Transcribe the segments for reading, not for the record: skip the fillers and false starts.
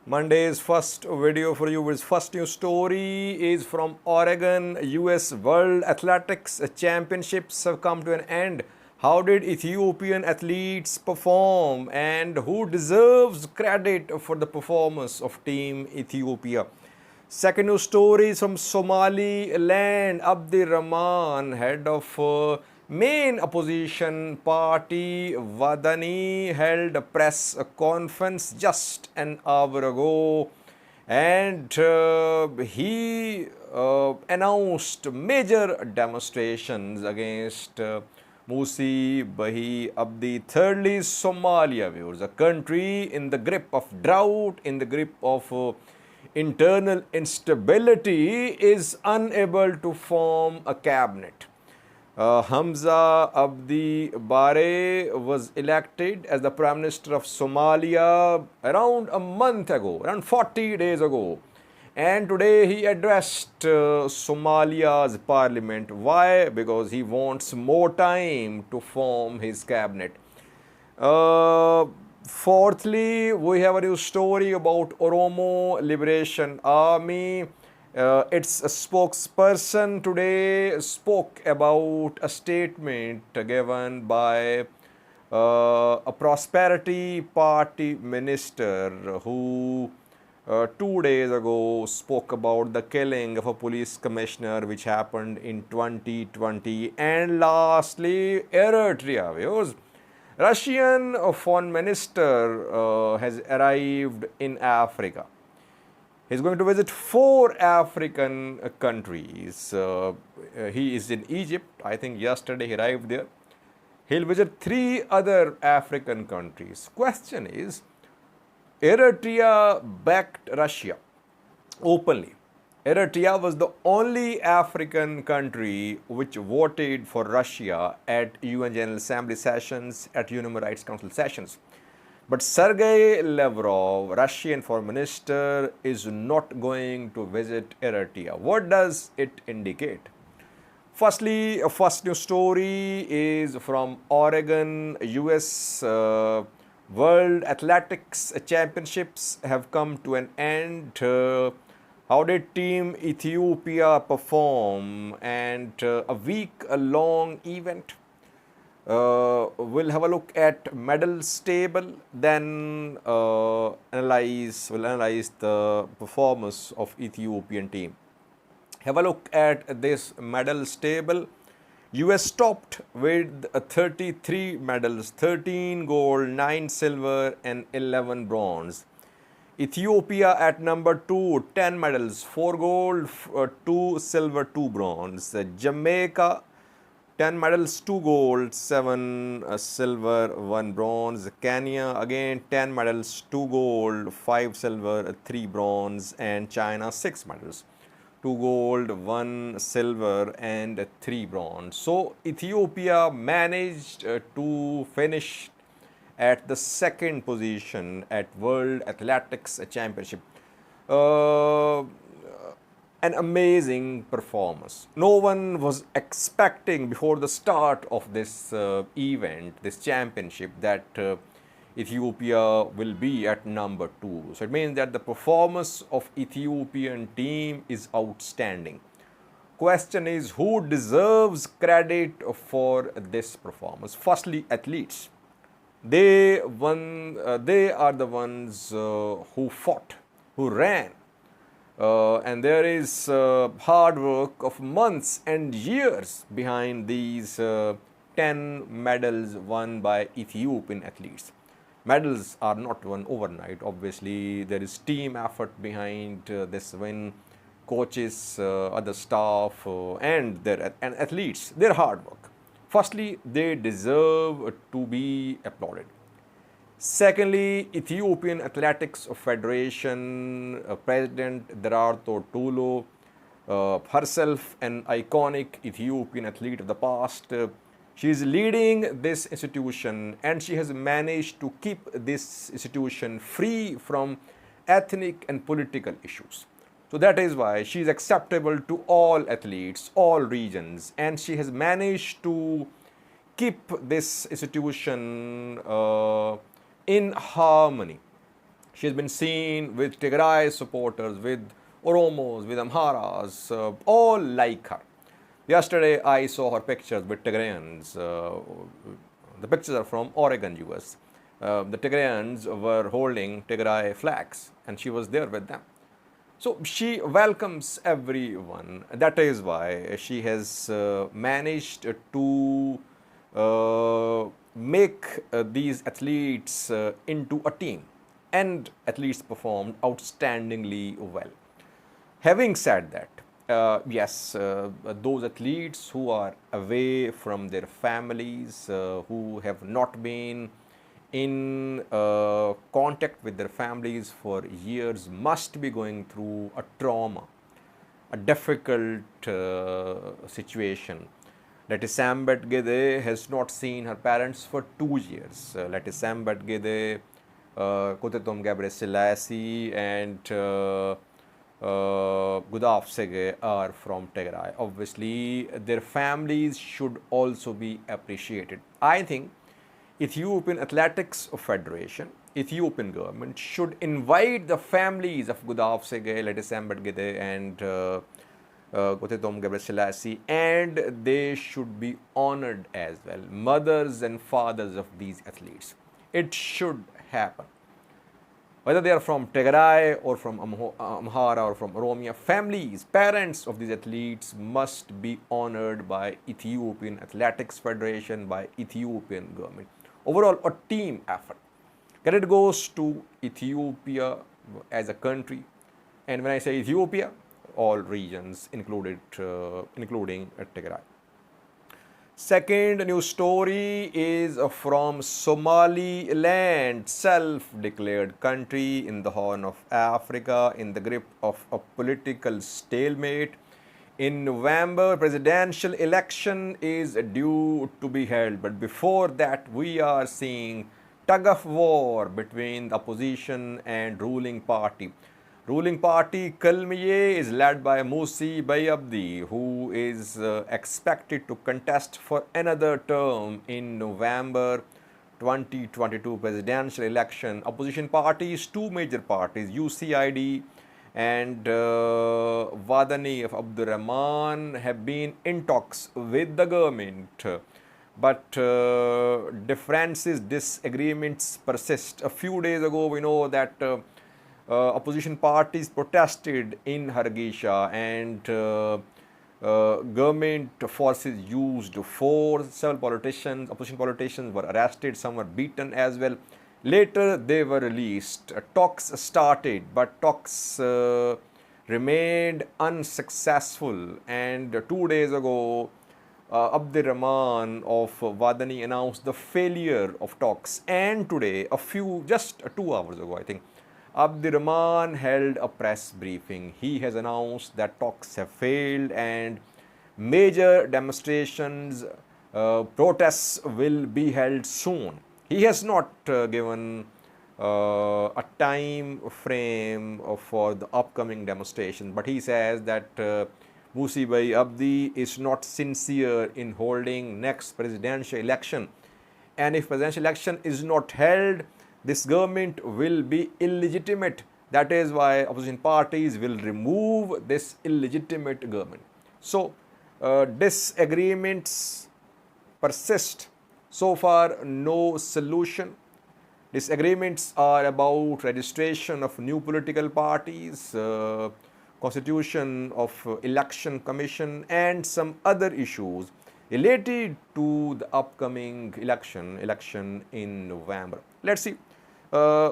Monday's first video for you is first news story is from Oregon. US World Athletics Championships have come to an end. How did Ethiopian athletes perform and who deserves credit for the performance of Team Ethiopia? Second news story is from Somaliland. Abdi Rahman, head of main opposition party Wadani, held a press conference just an hour ago, and he announced major demonstrations against Musi Bahi Abdi. Thirdly, Somalia, viewers, a country in the grip of drought, in the grip of internal instability, is unable to form a cabinet. Hamza Abdi Bare was elected as the Prime Minister of Somalia around a month ago, around 40 days ago. And today he addressed Somalia's parliament. Why? Because he wants more time to form his cabinet. Fourthly, we have a new story about Oromo Liberation Army. Its spokesperson today spoke about a statement given by a Prosperity Party minister who 2 days ago spoke about the killing of a police commissioner which happened in 2020. And lastly, Eritrea, viewers. Russian foreign minister has arrived in Africa. He's going to visit 4 African countries. He is in Egypt. I think yesterday he arrived there. He'll visit 3 other African countries. Question is, Eritrea backed Russia openly. Eritrea was the only African country which voted for Russia at UN General Assembly sessions, at Human Rights Council sessions. But Sergei Lavrov, Russian foreign minister, is not going to visit Eritrea. What does it indicate? Firstly, a first news story is from Oregon. US World Athletics Championships have come to an end. How did Team Ethiopia perform? And a week-long event. We'll have a look at medals table, then we'll analyze the performance of Ethiopian team. Have a look at this medals table. US topped with 33 medals, 13 gold, 9 silver and 11 bronze. Ethiopia at number 2, 10 medals, 4 gold, 2 silver, 2 bronze. Jamaica, 10 medals, 2 gold, 7 silver, 1 bronze. Kenya, again 10 medals, 2 gold, 5 silver, 3 bronze. And China, 6 medals, 2 gold, 1 silver and 3 bronze. So Ethiopia managed to finish at the second position at World Athletics Championship. An amazing performance. No one was expecting before the start of this event, this championship, that Ethiopia will be at number 2. So it means that the performance of Ethiopian team is outstanding. Question is, who deserves credit for this performance? Firstly, athletes. They are the ones who fought, who ran. And there is hard work of months and years behind these 10 medals won by Ethiopian athletes. Medals are not won overnight. Obviously, there is team effort behind this win. Coaches, other staff, and athletes, their hard work. Firstly, they deserve to be applauded. Secondly, Ethiopian Athletics Federation President Deraartu Tuulu, herself an iconic Ethiopian athlete of the past. She is leading this institution and she has managed to keep this institution free from ethnic and political issues. So that is why she is acceptable to all athletes, all regions, and she has managed to keep this institution in harmony. She has been seen with Tigray supporters, with Oromos, with Amharas, all like her. Yesterday, I saw her pictures with Tigrayans. The pictures are from Oregon, US. The Tigrayans were holding Tigray flags, and she was there with them. So she welcomes everyone. That is why she has managed to make these athletes into a team, and athletes performed outstandingly well. Having said that, yes, those athletes who are away from their families, who have not been in contact with their families for years, must be going through a trauma, a difficult situation. Letisambet Gede has not seen her parents for 2 years. Letisambet Gede, Kotetom Gabriel Selassie, and Gudaf Sege are from Tigray. Obviously, their families should also be appreciated. I think Ethiopian Athletics Federation, Ethiopian government should invite the families of Gudaf Sege, Letisambet Gede, and Kotetom Gabriel Selassie, and they should be honored as well. Mothers and fathers of these athletes. It should happen. Whether they are from Tigray or from Amhara or from Oromia, families, parents of these athletes must be honored by Ethiopian Athletics Federation, by Ethiopian government. Overall, a team effort. Credit goes to Ethiopia as a country, and when I say Ethiopia, all regions including Tigray. Second news story is from Somaliland, self-declared country in the Horn of Africa, in the grip of a political stalemate. In November, presidential election is due to be held, but before that, we are seeing tug of war between the opposition and ruling party. Ruling party Kalmiye is led by Musi Bayabdi, who is expected to contest for another term in November 2022 presidential election. Opposition parties, two major parties, UCID and Wadani of Abdurrahman, have been in talks with the government. But differences, disagreements persist. A few days ago, we know that opposition parties protested in Hargeisa, and government forces used force. Several politicians, opposition politicians, were arrested. Some were beaten as well. Later, they were released. Talks started, but talks remained unsuccessful. And 2 days ago, Abdurrahman of Wadani announced the failure of talks. And today, just 2 hours ago, I think, Abdurrahman held a press briefing. He has announced that talks have failed and major demonstrations, protests will be held soon. He has not given a time frame for the upcoming demonstration, but he says that Musi Bayabdi is not sincere in holding next presidential election, and if presidential election is not held, this government will be illegitimate. That is why opposition parties will remove this illegitimate government. So, disagreements persist. So far, no solution. Disagreements are about registration of new political parties, constitution of election commission, and some other issues related to the upcoming election in November. Let's see.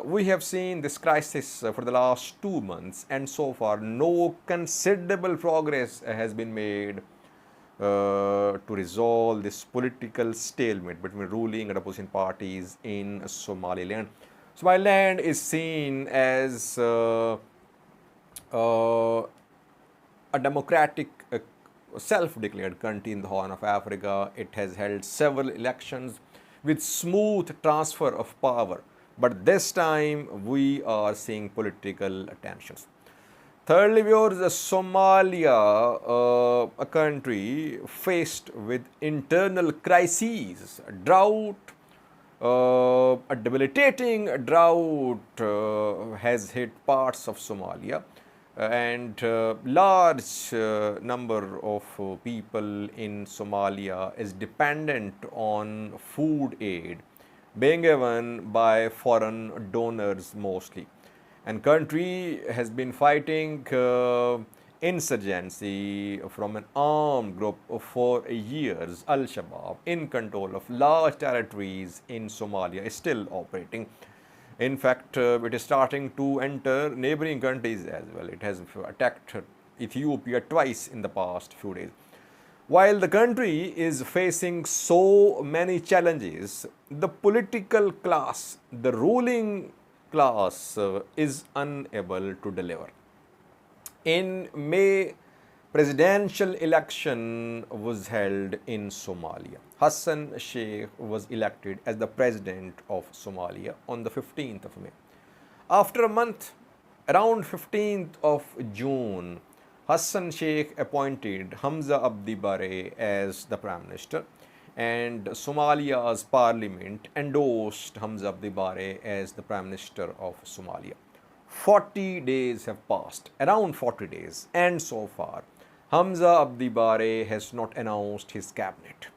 We have seen this crisis for the last 2 months, and so far no considerable progress has been made to resolve this political stalemate between ruling and opposition parties in Somaliland. Somaliland is seen as a democratic, self-declared country in the Horn of Africa. It has held several elections with smooth transfer of power. But this time, we are seeing political tensions. Thirdly, viewers, Somalia, a country faced with internal crises, drought, A debilitating drought has hit parts of Somalia, and large number of people in Somalia is dependent on food aid being given by foreign donors mostly. And country has been fighting insurgency from an armed group for years. Al-Shabaab, in control of large territories in Somalia, is still operating. In fact, it is starting to enter neighboring countries as well. It has attacked Ethiopia twice in the past few days. While the country is facing so many challenges, the political class, the ruling class, is unable to deliver. In May, presidential election was held in Somalia. Hassan Sheikh was elected as the president of Somalia on the 15th of May. After a month, around 15th of June, Hassan Sheikh appointed Hamza Abdi Bare as the Prime Minister, and Somalia's parliament endorsed Hamza Abdi Bare as the Prime Minister of Somalia. 40 days have passed, around 40 days, and so far, Hamza Abdi Bare has not announced his cabinet.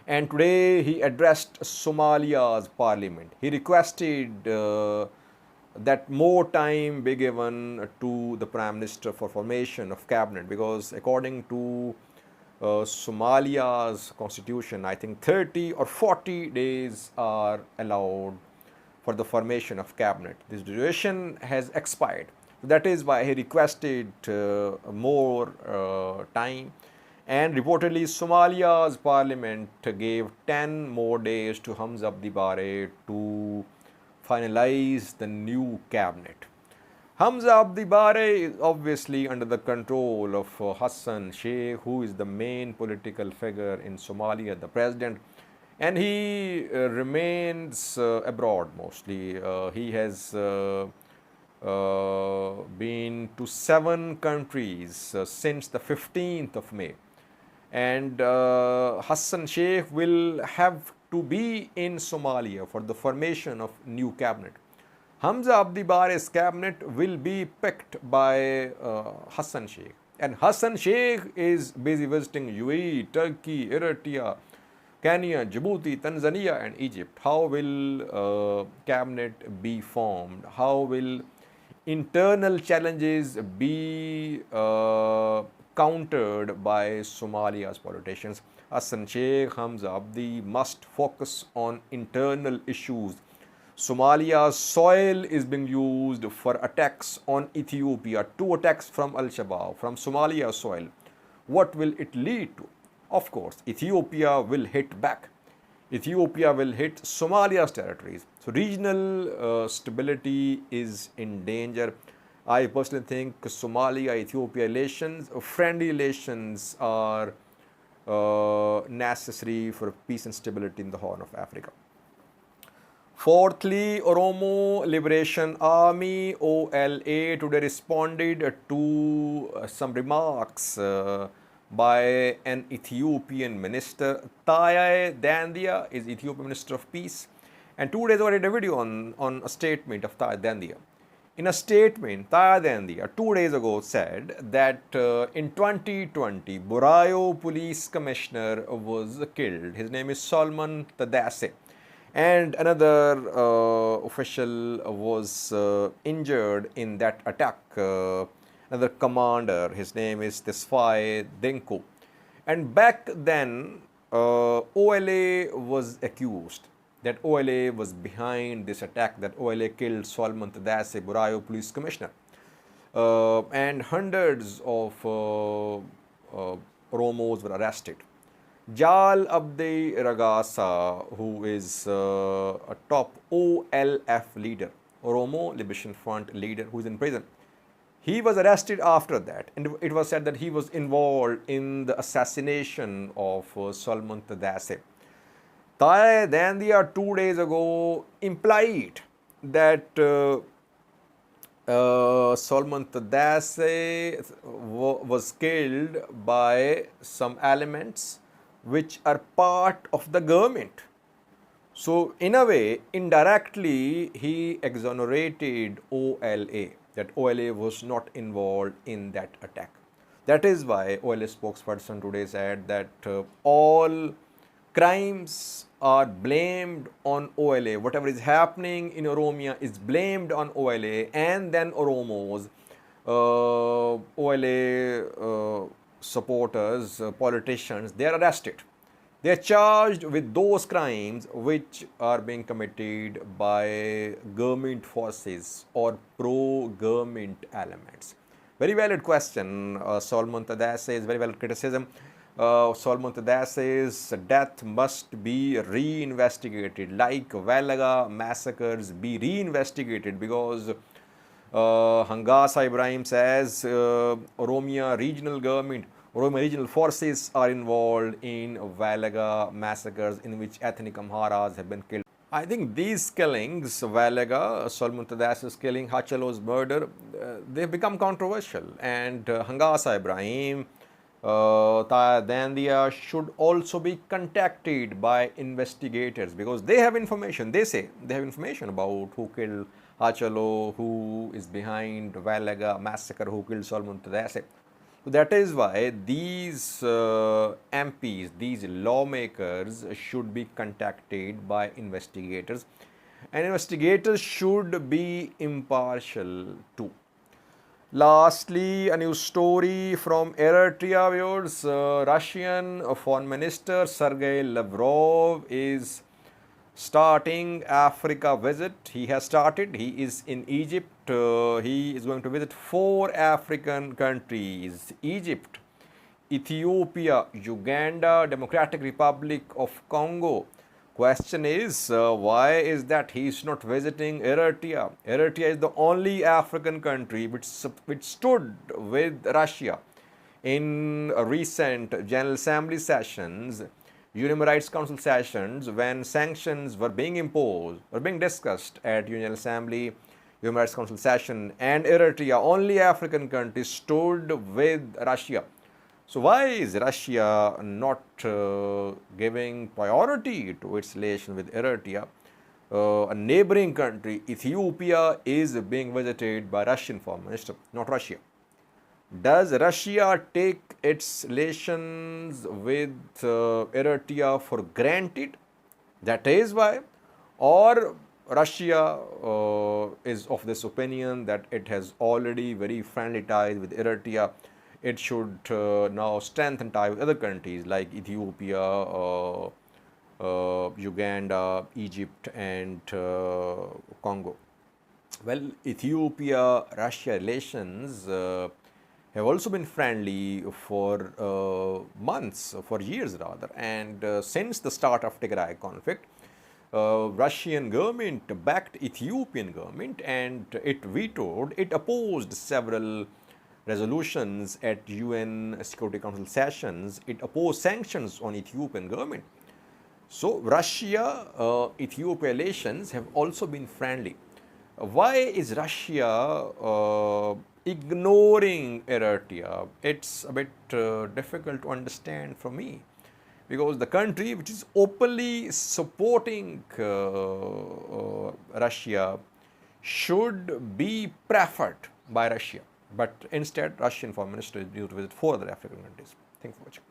And today he addressed Somalia's parliament. He requested that more time be given to the Prime Minister for formation of cabinet, because according to Somalia's constitution, I think 30 or 40 days are allowed for the formation of cabinet. This duration has expired. That is why he requested more time. And reportedly, Somalia's parliament gave 10 more days to Hamza Abdi Bare to finalize the new cabinet. Hamza Abdi Bare is obviously under the control of Hassan Sheikh, who is the main political figure in Somalia, the president, and he remains abroad mostly. He has been to 7 countries since the 15th of May. And Hassan Sheikh will have to be in Somalia for the formation of new cabinet. Hamza Abdi Bare's cabinet will be picked by Hassan Sheikh. And Hassan Sheikh is busy visiting UAE, Turkey, Eritrea, Kenya, Djibouti, Tanzania and Egypt. How will cabinet be formed? How will internal challenges be countered by Somalia's politicians? Hassan Sheikh, Hamza Abdi must focus on internal issues. Somalia's soil is being used for attacks on Ethiopia, 2 attacks from Al-Shabaab, from Somalia's soil. What will it lead to? Of course, Ethiopia will hit back. Ethiopia will hit Somalia's territories. So regional stability is in danger. I personally think Somalia-Ethiopia relations, friendly relations, are necessary for peace and stability in the Horn of Africa. Fourthly, Oromo Liberation Army, OLA, today responded to some remarks by an Ethiopian minister. Taye Dandia is Ethiopian Minister of Peace. And 2 days ago I did a video on a statement of Taye Dandia. In a statement, Taye Dandia 2 days ago said that in 2020, Burayo Police Commissioner was killed. His name is Solomon Tadase. And another official was injured in that attack. Another commander, his name is Tesfaye Denko. And back then, OLA was accused that OLA was behind this attack, that OLA killed Solomon Tadase, Burayo Police Commissioner. And hundreds of Oromos were arrested. Jal Abdi Ragasa, who is a top OLF leader, Oromo Liberation Front leader, who is in prison, he was arrested after that, and it was said that he was involved in the assassination of Solomon Tadase. Taye Dandia 2 days ago implied that Solomon Tadase was killed by some elements which are part of the government. So in a way, indirectly, he exonerated OLA, that OLA was not involved in that attack. That is why OLA spokesperson today said that all crimes are blamed on OLA. Whatever is happening in Oromia is blamed on OLA, and then Oromos, OLA supporters, politicians, they are arrested. They are charged with those crimes which are being committed by government forces or pro-government elements. Very valid question. Solomon Tadai says, very valid criticism. Solomon Tadai says death must be reinvestigated, like Valaga massacres be reinvestigated, because Hangasa Ibrahim says Oromia regional forces are involved in Valaga massacres in which ethnic Amharas have been killed. I think these killings, Valaga, Solomon Tadas's killing, Hachalo's murder, they've become controversial. And Hangasa Ibrahim, Dandia should also be contacted by investigators, because they have information. They say they have information about who killed Hachalo, who is behind Valaga massacre, who killed Solomon Tadase. So that is why these MPs, these lawmakers should be contacted by investigators, and investigators should be impartial too. Lastly, a new story from Eritrea, viewers. Russian Foreign Minister Sergei Lavrov is starting Africa visit. He has started. He is in Egypt. He is going to visit 4 African countries: Egypt, Ethiopia, Uganda, Democratic Republic of Congo. Question is, why is that he is not visiting Eritrea? Eritrea is the only African country which stood with Russia in recent General Assembly sessions, Human Rights Council sessions, when sanctions were being imposed, were being discussed at General Assembly, Human Rights Council session, and Eritrea, only African country, stood with Russia. So why is Russia not giving priority to its relation with Eritrea? A neighboring country, Ethiopia, is being visited by Russian Foreign Minister, not Russia. Does Russia take its relations with Eritrea for granted? That is why. Or Russia is of this opinion that it has already very friendly ties with Eritrea. It should now strengthen ties with other countries like Ethiopia, Uganda, Egypt, and Congo. Well, Ethiopia-Russia relations have also been friendly for months, for years rather, and since the start of Tigray conflict, Russian government backed Ethiopian government, and it opposed several resolutions at UN Security Council sessions. It opposed sanctions on Ethiopian government. So Russia-Ethiopia relations have also been friendly. Why is Russia ignoring Eritrea? It's a bit difficult to understand for me, because the country which is openly supporting Russia should be preferred by Russia. But instead, Russian Foreign Minister is due to visit 4 other African countries. Thanks for watching.